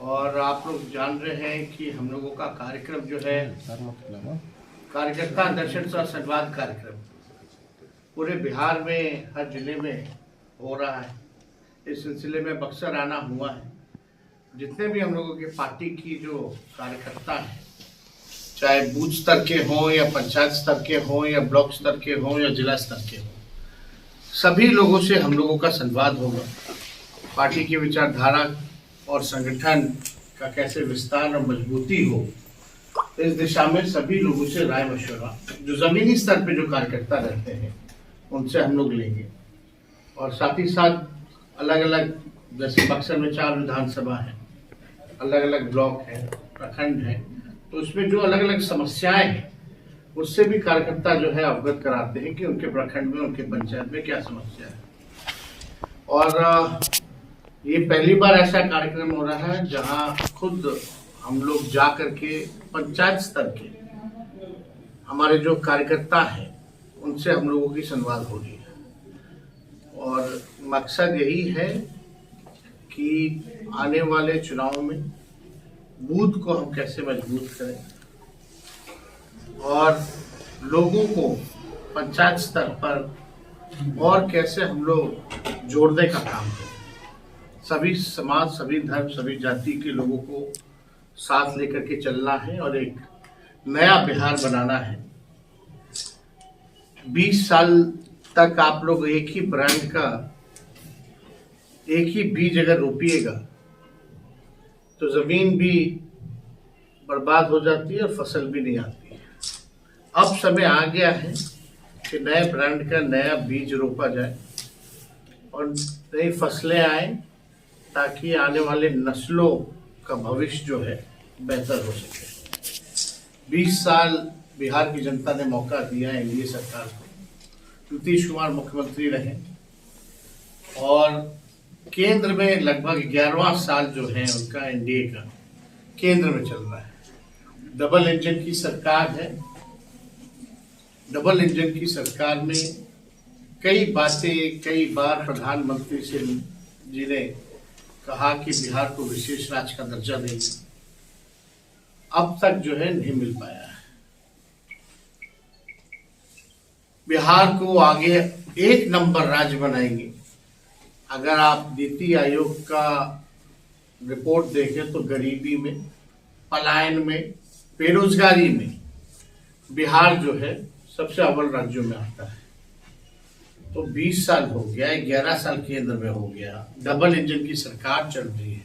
और आप लोग जान रहे हैं कि हम लोगों का कार्यक्रम जो है कार्यकर्ता दर्शन सह संवाद कार्यक्रम पूरे बिहार में हर जिले में हो रहा है। इस सिलसिले में बक्सर आना हुआ है। जितने भी हम लोगों की पार्टी की जो कार्यकर्ता हैं, चाहे बूथ स्तर के हों या पंचायत स्तर के हों या ब्लॉक स्तर के हों या जिला स्तर के हों, सभी लोगों से हम लोगों का संवाद होगा। पार्टी की विचारधारा और संगठन का कैसे विस्तार और मजबूती हो, इस दिशा में सभी लोगों से राय मशवरा जो जमीनी स्तर पे जो कार्यकर्ता रहते हैं उनसे हम लोग लेंगे। और साथ ही साथ अलग अलग, जैसे बक्सर में 4 विधानसभा है, अलग अलग ब्लॉक है, प्रखंड है, तो उसमें जो अलग अलग समस्याएं हैं उससे भी कार्यकर्ता जो है अवगत कराते हैं कि उनके प्रखंड में, उनके पंचायत में क्या समस्या है। और ये पहली बार ऐसा कार्यक्रम हो रहा है जहां खुद हम लोग जा करके पंचायत स्तर के हमारे जो कार्यकर्ता हैं उनसे हम लोगों की संवाद हो रही है। और मकसद यही है कि आने वाले चुनाव में बूथ को हम कैसे मजबूत करें और लोगों को पंचायत स्तर पर और कैसे हम लोग जोड़ने का काम करें। सभी समाज, सभी धर्म, सभी जाति के लोगों को साथ लेकर के चलना है और एक नया बिहार बनाना है। 20 साल तक आप लोग एक ही ब्रांड का एक ही बीज अगर रोपिएगा तो जमीन भी बर्बाद हो जाती है और फसल भी नहीं आती है। अब समय आ गया है कि नए ब्रांड का नया बीज रोपा जाए और नई फसलें आए ताकि आने वाले नस्लों का भविष्य जो है बेहतर हो सके। 20 साल बिहार की जनता ने मौका दिया है एनडीए सरकार को। नीतीश कुमार मुख्यमंत्री रहे और केंद्र में लगभग 11वां साल जो है उनका एनडीए का केंद्र में चल रहा है। डबल इंजन की सरकार है। डबल इंजन की सरकार में कई बातें, कई बार प्रधानमंत्री जी ने कहा कि बिहार को विशेष राज्य का दर्जा देंगे, अब तक जो है नहीं मिल पाया है। बिहार को आगे 1 नंबर राज्य बनाएंगे। अगर आप नीति आयोग का रिपोर्ट देखें तो गरीबी में, पलायन में, बेरोजगारी में बिहार जो है सबसे अव्वल राज्यों में आता है। तो 20 साल हो गया, 11 साल केंद्र में हो गया, डबल इंजन की सरकार चल रही है,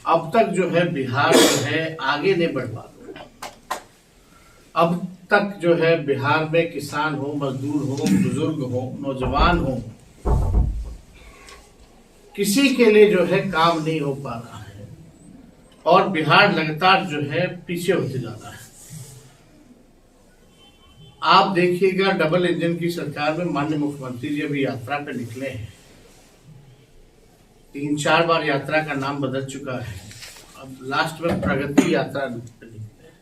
अब तक जो है बिहार जो है आगे नहीं बढ़ पा रहा। अब तक जो है बिहार में किसान हो, मजदूर हो, बुजुर्ग हो, नौजवान हो, किसी के लिए जो है काम नहीं हो पा रहा है और बिहार लगातार जो है पीछे होते जा रहा है। आप देखिएगा डबल इंजन की सरकार में माननीय मुख्यमंत्री जी अभी यात्रा पे निकले हैं। 3-4 बार यात्रा का नाम बदल चुका है। अब लास्ट में प्रगति यात्रा पे निकले हैं।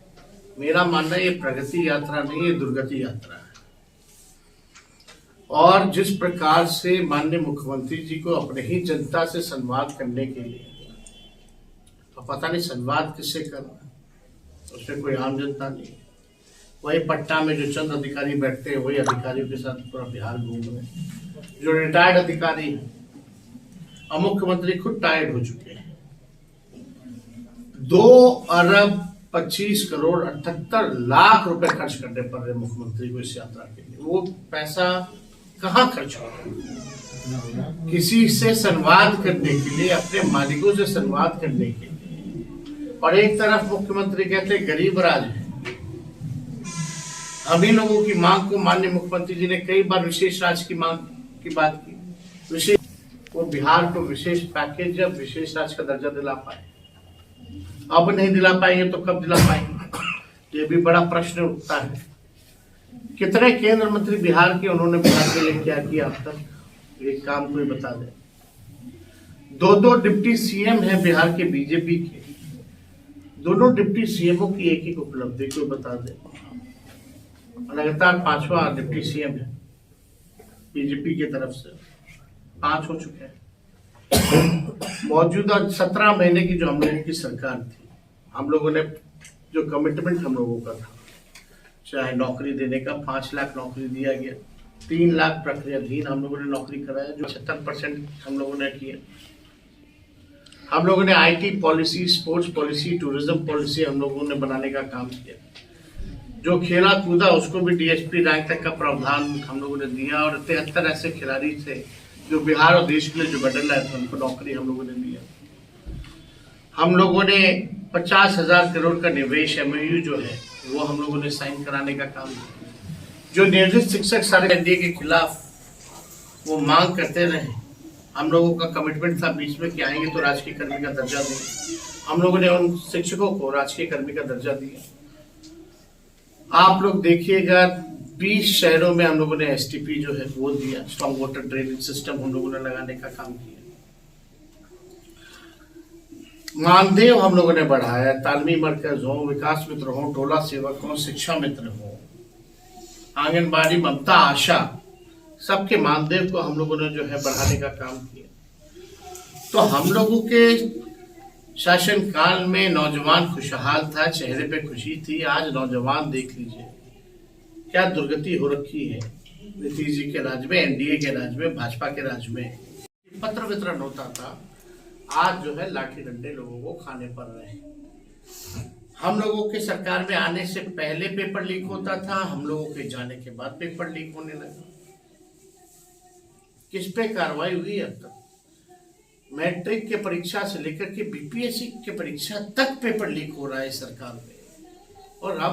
मेरा मानना है ये प्रगति यात्रा नहीं, ये दुर्गति यात्रा है। और जिस प्रकार से माननीय मुख्यमंत्री जी को अपने ही जनता से संवाद करने के लिए, तो पता नहीं संवाद किससे करना है, उसमें कोई आम जनता नहीं है। वही पटना में जो चंद अधिकारी बैठते हैं वही अधिकारियों के साथ पूरा बिहार घूम रहे हैं, जो रिटायर्ड अधिकारी हैं। और मुख्यमंत्री खुद टायर्ड हो चुके हैं। 2 अरब 25 करोड़ 78 लाख रुपए खर्च करने पड़ रहे मुख्यमंत्री को इस यात्रा के लिए। वो पैसा कहाँ खर्च हो रहा है? किसी से संवाद करने के लिए, अपने मालिकों से संवाद करने के लिए। और एक तरफ मुख्यमंत्री कहते गरीब राज है। हम ही लोगों की मांग को माननीय मुख्यमंत्री जी ने कई बार विशेष राज्य की मांग की बात की। विशेष वो बिहार को विशेष पैकेज या विशेष राज्य का दर्जा दिला पाए, अब नहीं दिला पाएंगे तो कब दिला पाएंगे? ये भी बड़ा प्रश्न उठता है। कितने केंद्र मंत्री बिहार के, उन्होंने बिहार के लिए क्या किया अब तक? एक काम कोई बता दे। 2 डिप्टी सीएम है बिहार के बीजेपी के, दोनों डिप्टी सीएमओ की एक उपलब्धि कोई बता दे। लगातार 5वां डिप्टी सीएम है बीजेपी की तरफ से, 5 हो चुके हैं। मौजूदा 17 महीने की जो हम लोगों की सरकार थी, हम लोगों ने जो कमिटमेंट हम लोगों का था, चाहे नौकरी देने का 5 लाख नौकरी दिया गया, 3 लाख प्रक्रियाधीन हम लोगों ने नौकरी कराया, जो 76% हम लोगों ने किया। हम लोगों ने IT policy, sports policy, tourism policy हम लोगों ने बनाने का काम किया। जो खेला कूदा उसको भी डीएसपी रैंक तक का प्रावधान हम लोगों ने दिया, और 73 ऐसे खिलाड़ी थे जो बिहार और देश के लिए जो मेडल लाए थे, उनको नौकरी हम लोगों ने दिया। हम लोगों ने 50,000 करोड़ का निवेश एमओयू जो है वो हम लोगों ने साइन कराने का काम किया। जो नियोजित शिक्षक सारे एनडीए के खिलाफ वो मांग करते रहे, हम लोगों का कमिटमेंट था बीच में कि आएंगे तो राजकीय कर्मी का दर्जा देंगे। हम लोगों ने उन शिक्षकों को राजकीय कर्मी का दर्जा दिया। आप लोग देखिएगा 20 शहरों में हम लोगों ने एसटीपी जो है वो दिया, स्ट्रॉन्ग वाटर ड्रेनेज सिस्टम हम लोगों ने लगाने का काम किया। मानदेय हम लोगों ने बढ़ाया, तालमी मरकज हो, विकास मित्र हो, टोला सेवक हो, शिक्षा मित्र हो, आंगनबाड़ी, ममता, आशा, सबके मानदेय को हम लोगों ने जो है बढ़ाने का काम किया। तो हम लोगों के शासन काल में नौजवान खुशहाल था, चेहरे पे खुशी थी। आज नौजवान देख लीजिए क्या दुर्गति हो रखी है। नीतीश जी के राज में, एनडीए के राज में, भाजपा के राज में पत्र वितरण होता था, आज जो है लाठी डंडे लोगों को खाने पड़ रहे हैं। हम लोगों के सरकार में आने से पहले पेपर लीक होता था, हम लोगों के जाने के बाद पेपर लीक होने लगा। किस पे कार्रवाई हुई अब तक? मैट्रिक के परीक्षा से लेकर के बीपीएससी के परीक्षा तक पेपर लीक हो रहा है सरकार में। और अब